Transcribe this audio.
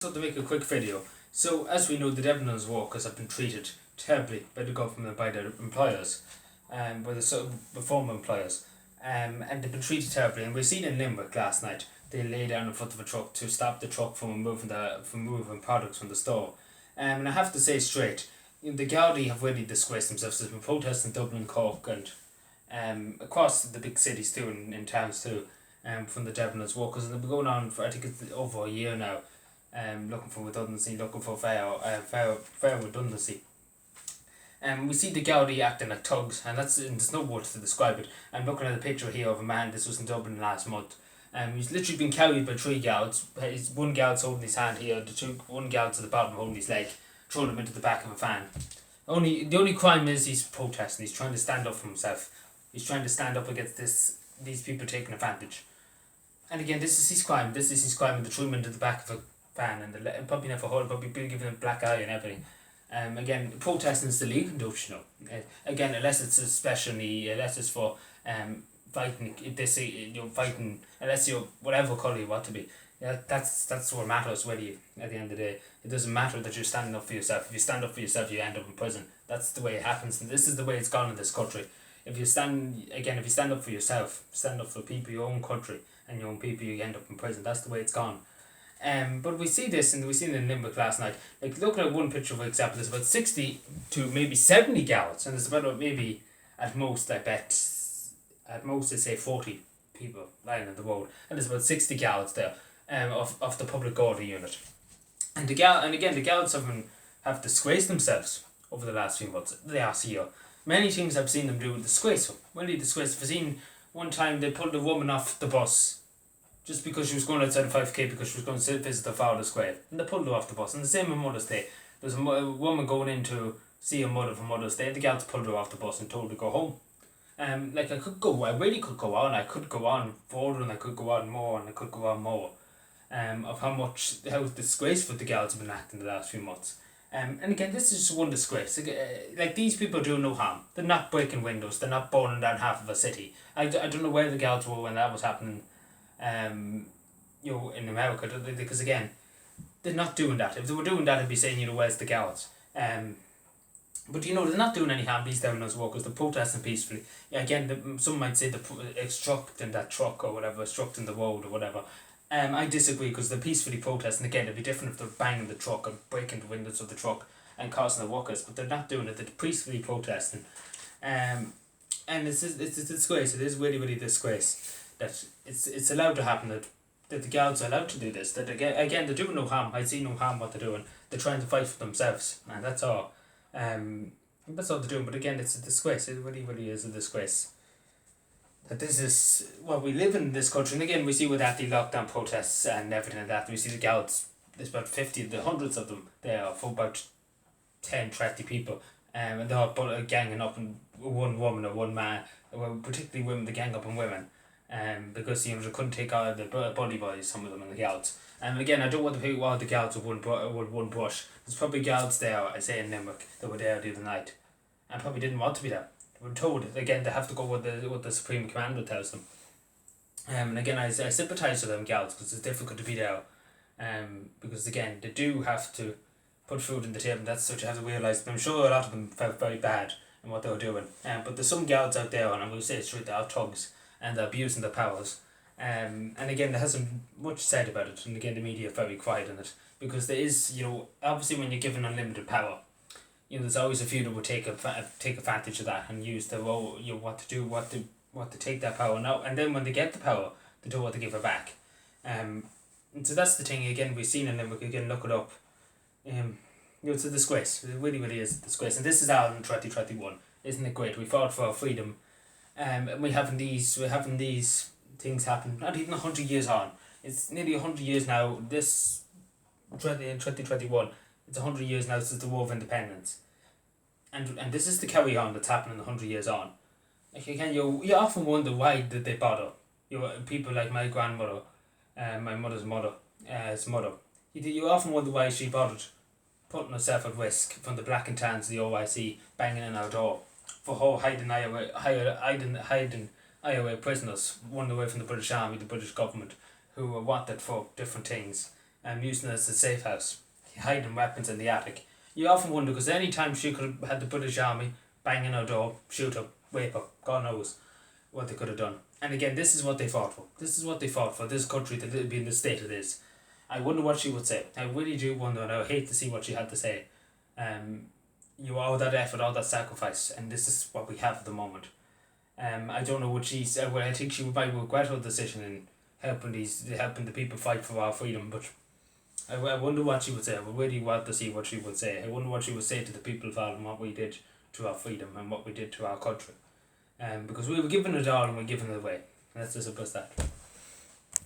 So to make a quick video, so as we know, the Debenhams workers have been treated terribly by the government, by their employers, by the former employers, and they've been treated terribly. And we seen in Limerick last night, they lay down in front of a truck to stop the truck from moving products from the store. And I have to say straight, the Gardaí have really disgraced themselves. There's been protests in Dublin, Cork, and across the big cities too, in towns too, from the Debenhams workers, and they've been going on for I think it's over a year now, looking for redundancy, looking for fair redundancy. We see the Gardaí acting like thugs, and there's no words to describe it. I'm looking at a picture here of a man. This was in Dublin last month. He's literally been carried by three guards. One guard's holding his hand here, one guard's at the bottom holding his leg, throwing him into the back of a van. The only crime is he's protesting. He's trying to stand up for himself. He's trying to stand up against these people taking advantage. And again, this is his crime. This is his crime, and they threw him into the back of a van, and probably never heard, probably been given a black eye and everything. Again, protesting is the legal conduct, again, unless it's for fighting. If they say you're fighting, unless you're whatever colour you want to be. Yeah, that's what matters. Whether you, at the end of the day, it doesn't matter that you're standing up for yourself. If you stand up for yourself, you end up in prison. That's the way it happens, and this is the way it's gone in this country. If you stand up for yourself, stand up for people, your own country and your own people, you end up in prison. That's the way it's gone. But we see this, and we seen it in Limerick last night. Like, looking at one picture, for example, there's about 60 to maybe 70 guards, and there's about maybe at most they say 40 people lying on the road, and there's about 60 guards there, of the public order unit. And the guards have disgraced themselves over the last few months. They are here. Many things I've seen them do disgraceful. Really disgraceful. I've seen one time they pulled a woman off the bus just because she was going outside a 5k because she was going to visit her father's grave. And they pulled her off the bus. And the same on Mother's Day. There's a woman going in to see her mother for Mother's Day. The guards pulled her off the bus and told her to go home. I really could go on. I could go on further, and I could go on more, and I could go on more. Of how disgraceful the guards have been acting the last few months. And again, this is just one disgrace. Like, these people do no harm. They're not breaking windows. They're not burning down half of a city. I don't know where the guards were when that was happening. In America, because again, they're not doing that. If they were doing that, I'd be saying, where's the guards? But they're not doing any harm. These Debenhams workers, they're protesting peacefully. Yeah, again, some might say they're obstructing that truck or whatever, obstructing the road or whatever. I disagree, because they're peacefully protesting. Again, it'd be different if they're banging the truck and breaking the windows of the truck and causing the workers, but they're not doing it. They're peacefully protesting. And it's a disgrace. It is really, really a disgrace that it's allowed to happen, that the guards are allowed to do this. That again, they're doing no harm. I see no harm what they're doing. They're trying to fight for themselves, and that's all. That's all they're doing. But again, it's a disgrace. It really, really is a disgrace that this is what we live in this country. And again, we see with that the lockdown protests and everything like that. We see the guards. There's about 50, the hundreds of them there for about 10, 20 people, and they're all ganging up on one woman or one man. Well, particularly women, they gang up on women. Because they couldn't take out the bully boys, some of them, and the guards. And again, I don't want to pick all the guards with one brush. There's probably guards there, I say in Limerick, that were there the other night, and probably didn't want to be there. They were told, again, they have to go with the Supreme Commander tells them. And again, I sympathise with them guards, because it's difficult to be there. Because again, they do have to put food on the table, and that's what you have to realise. I'm sure a lot of them felt very bad in what they were doing. But there's some guards out there, and I'm going to say it straight, they are thugs, and they're abusing their powers. And again, there hasn't much said about it, and again, the media are very quiet on it, because there is, obviously when you're given unlimited power, there's always a few that will take advantage of that and use the role, what to take that power now, and then when they get the power, they don't want to give it back. And so that's the thing. Again, we've seen in Limerick. Again, look it up. It's a disgrace. It really, really is a disgrace. And this is out in 2021. Isn't it great? We fought for our freedom. And we're having these things happen. Not even 100 years on. It's nearly 100 years now. This in 2021. It's 100 years now since the War of Independence. And this is the carry on that's happening 100 years on. Like, again, you often wonder why did they bother. People like my grandmother, my mother's mother, his mother. You often wonder why she bothered putting herself at risk from the Black and Tans, the OIC, banging in our door, for her hiding IOA prisoners, running away from the British Army, the British government, who were wanted for different things. using it as a safe house, hiding weapons in the attic. You often wonder, because any time she could have had the British Army banging her door, shoot her, rape her, God knows what they could have done. And again, this is what they fought for. This is what they fought for, this country to be in the state it is. I wonder what she would say. I really do wonder, and I would hate to see what she had to say. All that effort, all that sacrifice, and this is what we have at the moment. I don't know what she's. Well, I think she might regret her decision in helping the people fight for our freedom. But I wonder what she would say. I would really want to see what she would say. I wonder what she would say to the people involved and what we did to our freedom and what we did to our country. Because we were given it all and we're giving it away. And that's as simple as that.